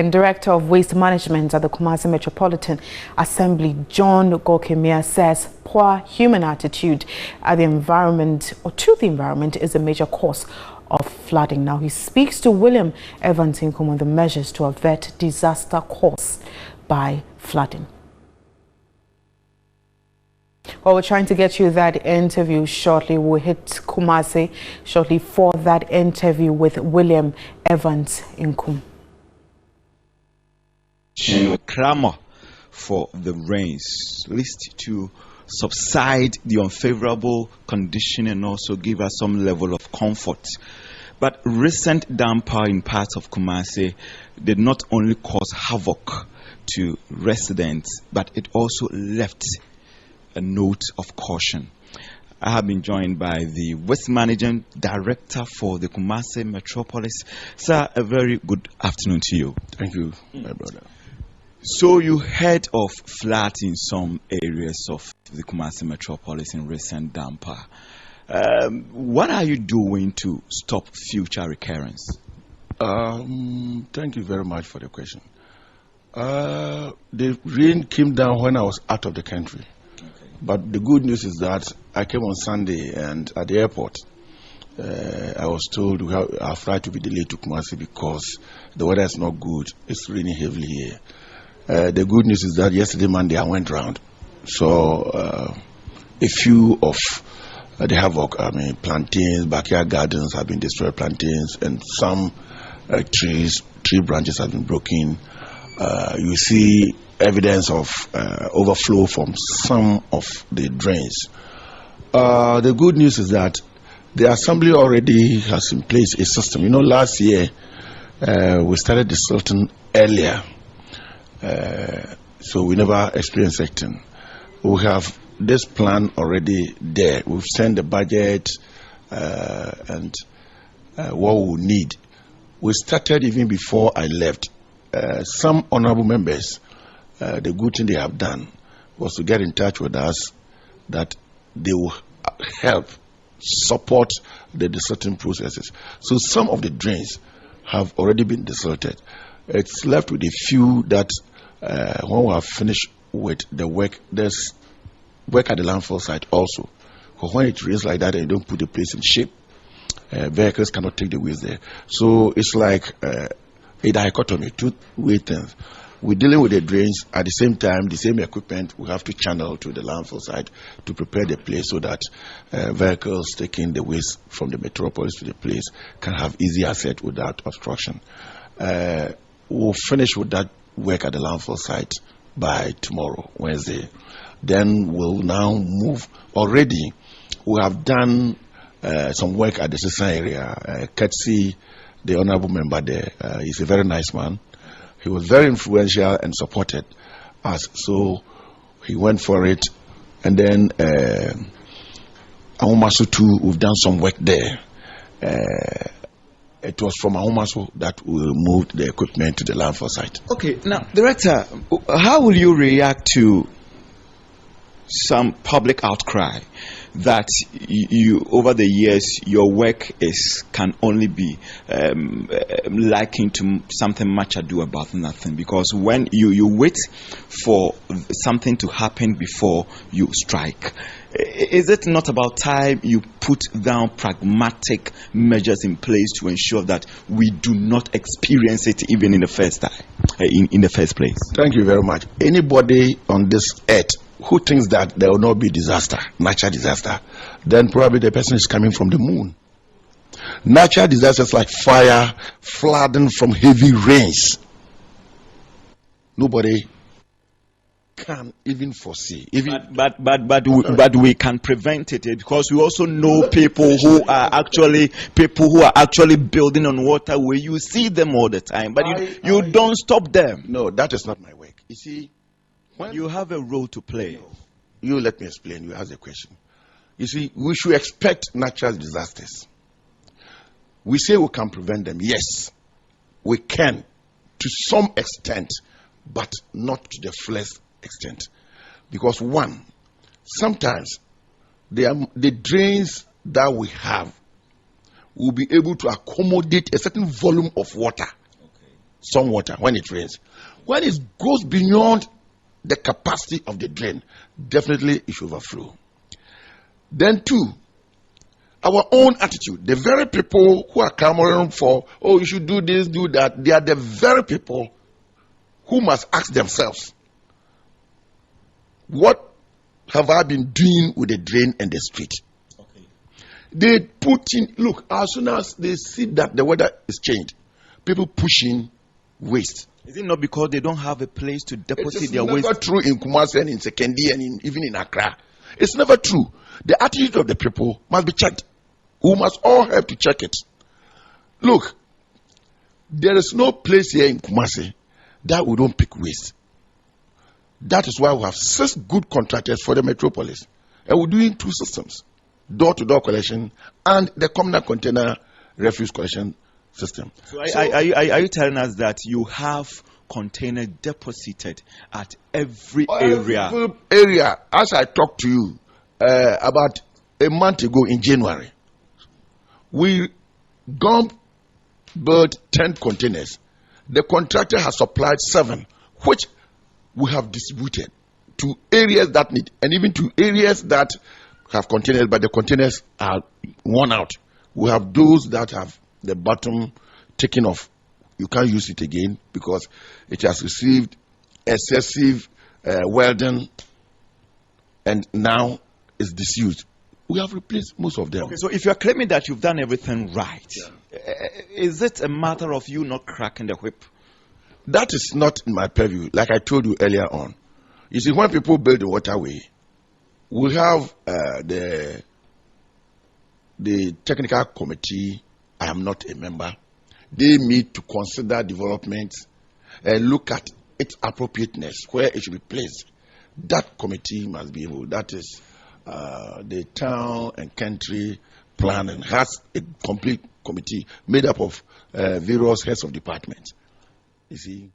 and Director of Waste Management at the Kumasi Metropolitan Assembly, John Gokemia, says poor human attitude at the environment or to the environment is a major cause of flooding. Now he speaks to William Evans on the measures to avert disaster caused by flooding. Well, we're trying to get you that interview shortly. We'll hit Kumasi shortly for that interview with William Evans Inkum. Clamor for the rains, at least to subside the unfavorable condition and also give us some level of comfort. But recent downpour in parts of Kumasi did not only cause havoc to residents, but it also left a note of caution. I have been joined by the Waste Management Director for the Kumasi Metropolis. Sir, a very good afternoon to you. Thank you, my brother. So you heard of floods in some areas of the Kumasi Metropolis in recent downpour. What are you doing to stop future recurrence? Thank you very much for the question. The rain came down when I was out of the country. But the good news is that I came on Sunday, and at the airport, I was told our flight to be delayed to Kumasi because the weather is not good. It's raining heavily here. The good news is that yesterday, Monday, I went round. So a few of the havoc, plantains, backyard gardens have been destroyed, plantains, and some tree branches have been broken. You see evidence of overflow from some of the drains. The good news is that the assembly already has in place a system. You know, last year we started the silting earlier, so we never experienced silting. We have this plan already there. We've sent the budget and what we need. We started even before I left. Some honorable members, the good thing they have done was to get in touch with us that they will help support the desilting processes. So some of the drains have already been desilted. It's left with a few that when we have finished with the work, there's work at the landfill site also. Because when it rains like that and you don't put the place in shape, vehicles cannot take the waste there. So it's like a dichotomy, two-way things. We're dealing with the drains at the same time, the same equipment we have to channel to the landfill site to prepare the place so that vehicles taking the waste from the metropolis to the place can have easy access without obstruction. We'll finish with that work at the landfill site by tomorrow, Wednesday. Then we'll now move. Already, we have done some work at the Sisa area. Ketsi, the honorable member there, he's a very nice man. He was very influential and supported us, so he went for it. And then Ahomaso too, we've done some work there. It was from Ahomaso that we moved the equipment to the landfill site. Okay, now, Director, how will you react to some public outcry that you over the years your work can only be likened to something much ado about nothing? Because when you wait for something to happen before you strike, is it not about time you put down pragmatic measures in place to ensure that we do not experience it even in the first time, in the first place? Thank you very much. Anybody on this earth who thinks that there will not be disaster, natural disaster, then probably the person is coming from the moon. Natural disasters like fire, flooding from heavy rains, nobody can even foresee. But we can prevent it because we also know people who are actually building on waterway. You see them all the time, but you don't stop them. No, that is not my work. You see, when you have a role to play. You let me explain. You ask a question. You see, we should expect natural disasters. We say we can prevent them. Yes, we can to some extent, but not to the fullest extent. Because one, sometimes the drains that we have will be able to accommodate a certain volume of water. some water when it rains. When it goes beyond the capacity of the drain, definitely it should overflow. Then two, our own attitude. The very people who are clamoring for, oh, you should do this, do that, they are the very people who must ask themselves, what have I been doing with the drain and the street? Okay. They put in, look, as soon as they see that the weather is changed, people push in waste. Is it not because they don't have a place to deposit their waste? It's never true in Kumasi and in Sekendi and even in Accra. It's never true. The attitude of the people must be checked. We must all have to check it. Look, there is no place here in Kumasi that we don't pick waste. That is why we have 6 good contractors for the metropolis. And we're doing 2 systems, door-to-door collection and the communal container refuse collection system. So are you telling us that you have container deposited at every area? Every area. As I talked to you about a month ago in January, we built 10 containers. The contractor has supplied 7, which we have distributed to areas that need, and even to areas that have containers, but the containers are worn out. We have those that have the bottom taken off. You can't use it again because it has received excessive welding and now is disused. We have replaced most of them. Okay, so if you are claiming that you've done everything right, is it a matter of you not cracking the whip? That is not in my purview, like I told you earlier on. You see, when people build the waterway, we have the technical committee. I am not a member. They meet to consider development and look at its appropriateness, where it should be placed. That committee must be able, that is the town and country planning has a complete committee made up of various heads of departments. You see.